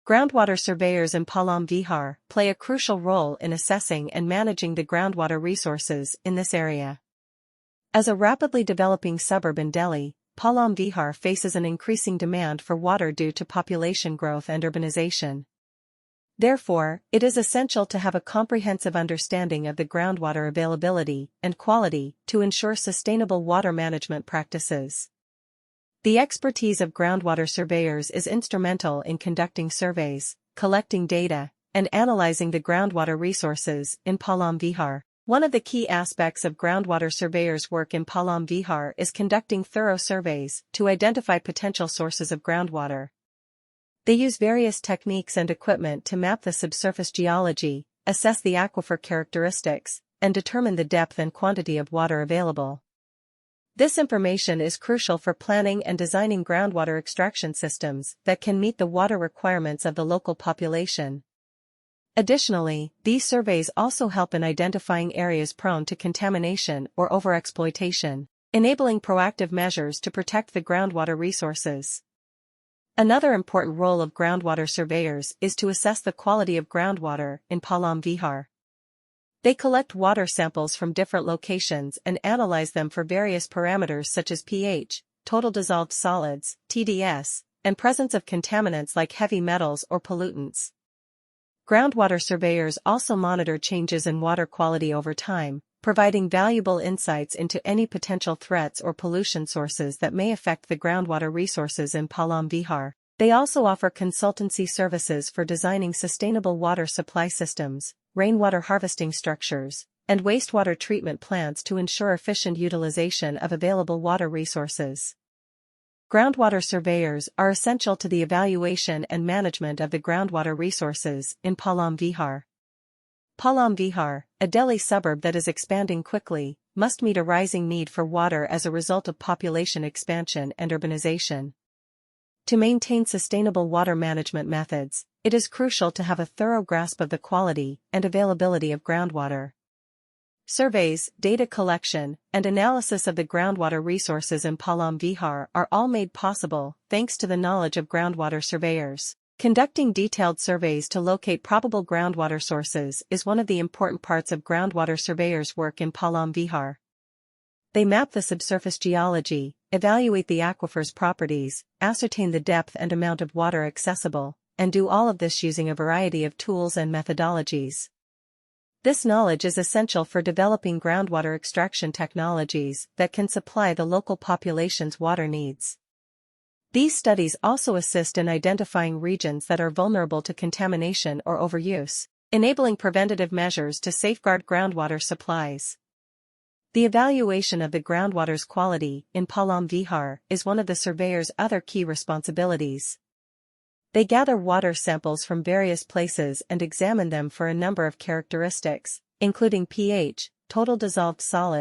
Groundwater surveyors in Palam Vihar play a crucial role in assessing and managing the groundwater resources in this area. As a rapidly developing suburb in Delhi, Palam Vihar faces an increasing demand for water due to population growth and urbanization. Therefore, it is essential to have a comprehensive understanding of the groundwater availability and quality to ensure sustainable water management practices. The expertise of groundwater surveyors is instrumental in conducting surveys, collecting data, and analyzing the groundwater resources in Palam Vihar. One of the key aspects of groundwater surveyors' work in Palam Vihar is conducting thorough surveys to identify potential sources of groundwater. They use various techniques and equipment to map the subsurface geology, assess the aquifer characteristics, and determine the depth and quantity of water available. This information is crucial for planning and designing groundwater extraction systems that can meet the water requirements of the local population. Additionally, these surveys also help in identifying areas prone to contamination or overexploitation, enabling proactive measures to protect the groundwater resources. Another important role of groundwater surveyors is to assess the quality of groundwater in Palam Vihar. They collect water samples from different locations and analyze them for various parameters such as pH, total dissolved solids, TDS, and presence of contaminants like heavy metals or pollutants. Groundwater surveyors also monitor changes in water quality over time, providing valuable insights into any potential threats or pollution sources that may affect the groundwater resources in Palam Vihar. They also offer consultancy services for designing sustainable water supply systems, rainwater harvesting structures, and wastewater treatment plants to ensure efficient utilization of available water resources. Groundwater surveyors are essential to the evaluation and management of the groundwater resources in Palam Vihar. Palam Vihar, a Delhi suburb that is expanding quickly, must meet a rising need for water as a result of population expansion and urbanization. To maintain sustainable water management methods, it is crucial to have a thorough grasp of the quality and availability of groundwater. Surveys, data collection, and analysis of the groundwater resources in Palam Vihar are all made possible thanks to the knowledge of groundwater surveyors. Conducting detailed surveys to locate probable groundwater sources is one of the important parts of groundwater surveyors' work in Palam Vihar. They map the subsurface geology, evaluate the aquifer's properties, ascertain the depth and amount of water accessible, and do all of this using a variety of tools and methodologies. This knowledge is essential for developing groundwater extraction technologies that can supply the local population's water needs. These studies also assist in identifying regions that are vulnerable to contamination or overuse, enabling preventative measures to safeguard groundwater supplies. The evaluation of the groundwater's quality in Palam Vihar is one of the surveyor's other key responsibilities. They gather water samples from various places and examine them for a number of characteristics, including pH, total dissolved solids,